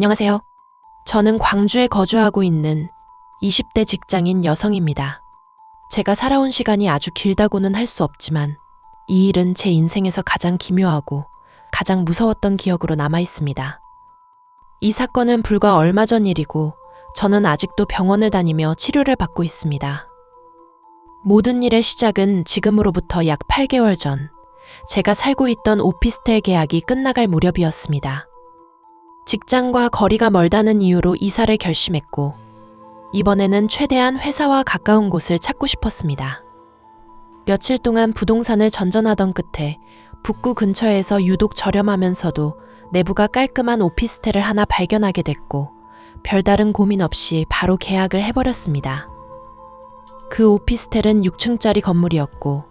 안녕하세요. 저는 광주에 거주하고 있는 20대 직장인 여성입니다. 제가 살아온 시간이 아주 길다고는 할 수 없지만 이 일은 제 인생에서 가장 기묘하고 가장 무서웠던 기억으로 남아 있습니다. 이 사건은 불과 얼마 전 일이고 저는 아직도 병원을 다니며 치료를 받고 있습니다. 모든 일의 시작은 지금으로부터 약 8개월 전, 제가 살고 있던 오피스텔 계약이 끝나갈 무렵이었습니다. 직장과 거리가 멀다는 이유로 이사를 결심했고, 이번에는 최대한 회사와 가까운 곳을 찾고 싶었습니다. 며칠 동안 부동산을 전전하던 끝에 북구 근처에서 유독 저렴하면서도 내부가 깔끔한 오피스텔을 하나 발견하게 됐고, 별다른 고민 없이 바로 계약을 해버렸습니다. 그 오피스텔은 6층짜리 건물이었고,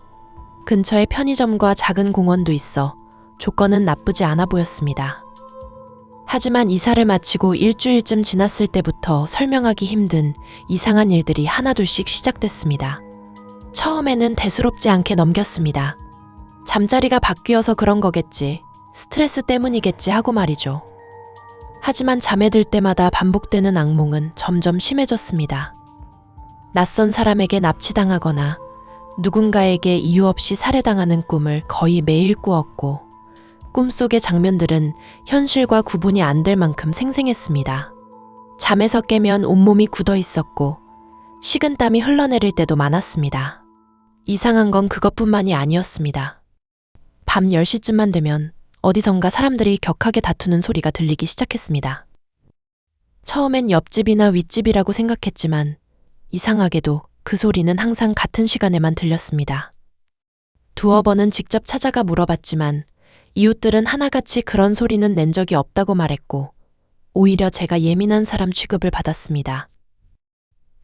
근처에 편의점과 작은 공원도 있어 조건은 나쁘지 않아 보였습니다. 하지만 이사를 마치고 일주일쯤 지났을 때부터 설명하기 힘든 이상한 일들이 하나둘씩 시작됐습니다. 처음에는 대수롭지 않게 넘겼습니다. 잠자리가 바뀌어서 그런 거겠지, 스트레스 때문이겠지 하고 말이죠. 하지만 잠에 들 때마다 반복되는 악몽은 점점 심해졌습니다. 낯선 사람에게 납치당하거나 누군가에게 이유 없이 살해당하는 꿈을 거의 매일 꾸었고, 꿈속의 장면들은 현실과 구분이 안 될 만큼 생생했습니다. 잠에서 깨면 온몸이 굳어 있었고 식은땀이 흘러내릴 때도 많았습니다. 이상한 건 그것뿐만이 아니었습니다. 밤 10시쯤만 되면 어디선가 사람들이 격하게 다투는 소리가 들리기 시작했습니다. 처음엔 옆집이나 윗집이라고 생각했지만 이상하게도 그 소리는 항상 같은 시간에만 들렸습니다. 두어 번은 직접 찾아가 물어봤지만 이웃들은 하나같이 그런 소리는 낸 적이 없다고 말했고, 오히려 제가 예민한 사람 취급을 받았습니다.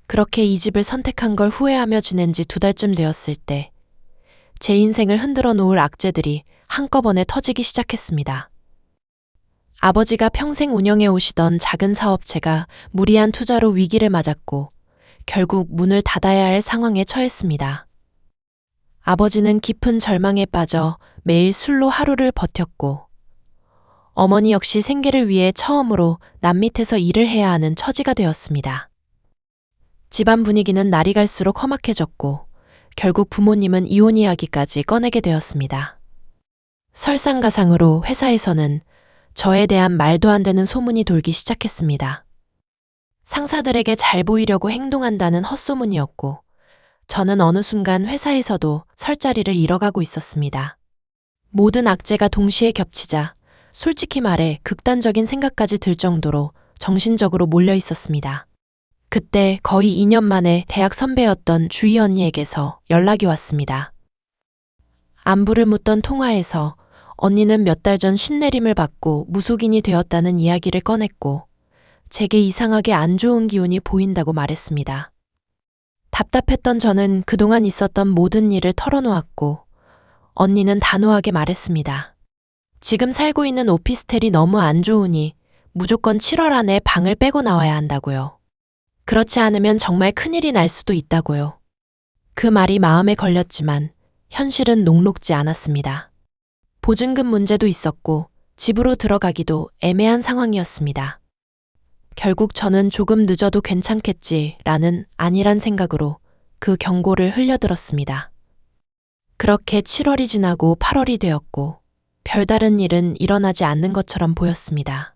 그렇게 이 집을 선택한 걸 후회하며 지낸 지 2달쯤 되었을 때, 제 인생을 흔들어 놓을 악재들이 한꺼번에 터지기 시작했습니다. 아버지가 평생 운영해 오시던 작은 사업체가 무리한 투자로 위기를 맞았고, 결국 문을 닫아야 할 상황에 처했습니다. 아버지는 깊은 절망에 빠져 매일 술로 하루를 버텼고, 어머니 역시 생계를 위해 처음으로 남 밑에서 일을 해야 하는 처지가 되었습니다. 집안 분위기는 날이 갈수록 험악해졌고, 결국 부모님은 이혼 이야기까지 꺼내게 되었습니다. 설상가상으로 회사에서는 저에 대한 말도 안 되는 소문이 돌기 시작했습니다. 상사들에게 잘 보이려고 행동한다는 헛소문이었고, 저는 어느 순간 회사에서도 설 자리를 잃어가고 있었습니다. 모든 악재가 동시에 겹치자 솔직히 말해 극단적인 생각까지 들 정도로 정신적으로 몰려 있었습니다. 그때 거의 2년 만에 대학 선배였던 주희 언니에게서 연락이 왔습니다. 안부를 묻던 통화에서 언니는 몇 달 전 신내림을 받고 무속인이 되었다는 이야기를 꺼냈고, 제게 이상하게 안 좋은 기운이 보인다고 말했습니다. 답답했던 저는 그동안 있었던 모든 일을 털어놓았고, 언니는 단호하게 말했습니다. 지금 살고 있는 오피스텔이 너무 안 좋으니 무조건 7월 안에 방을 빼고 나와야 한다고요. 그렇지 않으면 정말 큰일이 날 수도 있다고요. 그 말이 마음에 걸렸지만 현실은 녹록지 않았습니다. 보증금 문제도 있었고 집으로 들어가기도 애매한 상황이었습니다. 결국 저는 조금 늦어도 괜찮겠지라는 안일한 생각으로 그 경고를 흘려들었습니다. 그렇게 7월이 지나고 8월이 되었고 별다른 일은 일어나지 않는 것처럼 보였습니다.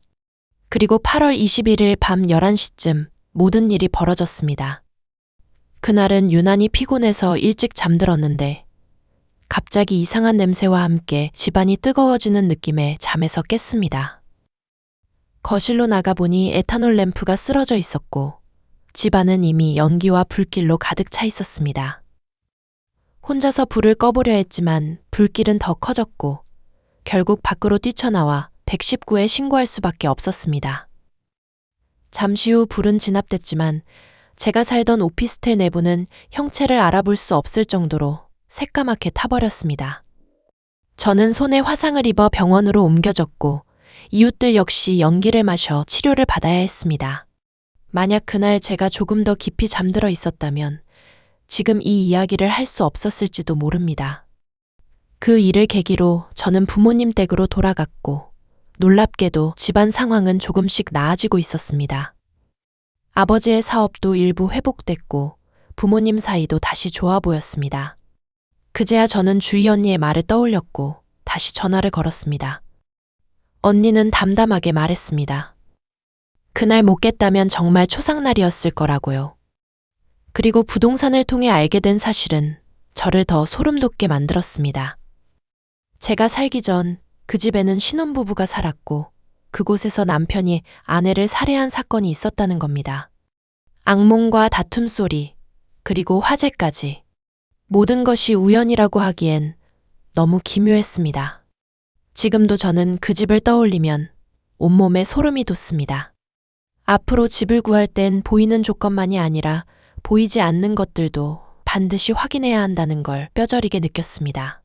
그리고 8월 21일 밤 11시쯤 모든 일이 벌어졌습니다. 그날은 유난히 피곤해서 일찍 잠들었는데 갑자기 이상한 냄새와 함께 집안이 뜨거워지는 느낌에 잠에서 깼습니다. 거실로 나가보니 에탄올 램프가 쓰러져 있었고 집안은 이미 연기와 불길로 가득 차 있었습니다. 혼자서 불을 꺼보려 했지만 불길은 더 커졌고 결국 밖으로 뛰쳐나와 119에 신고할 수밖에 없었습니다. 잠시 후 불은 진압됐지만 제가 살던 오피스텔 내부는 형체를 알아볼 수 없을 정도로 새까맣게 타버렸습니다. 저는 손에 화상을 입어 병원으로 옮겨졌고 이웃들 역시 연기를 마셔 치료를 받아야 했습니다. 만약 그날 제가 조금 더 깊이 잠들어 있었다면 지금 이 이야기를 할 수 없었을지도 모릅니다. 그 일을 계기로 저는 부모님 댁으로 돌아갔고 놀랍게도 집안 상황은 조금씩 나아지고 있었습니다. 아버지의 사업도 일부 회복됐고 부모님 사이도 다시 좋아 보였습니다. 그제야 저는 주희 언니의 말을 떠올렸고 다시 전화를 걸었습니다. 언니는 담담하게 말했습니다. 그날 못 깼다면 정말 초상날이었을 거라고요. 그리고 부동산을 통해 알게 된 사실은 저를 더 소름 돋게 만들었습니다. 제가 살기 전 그 집에는 신혼부부가 살았고 그곳에서 남편이 아내를 살해한 사건이 있었다는 겁니다. 악몽과 다툼 소리, 그리고 화재까지. 모든 것이 우연이라고 하기엔 너무 기묘했습니다. 지금도 저는 그 집을 떠올리면 온몸에 소름이 돋습니다. 앞으로 집을 구할 땐 보이는 조건만이 아니라 보이지 않는 것들도 반드시 확인해야 한다는 걸 뼈저리게 느꼈습니다.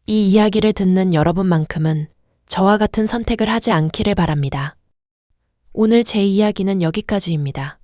이 이야기를 듣는 여러분만큼은 저와 같은 선택을 하지 않기를 바랍니다. 오늘 제 이야기는 여기까지입니다.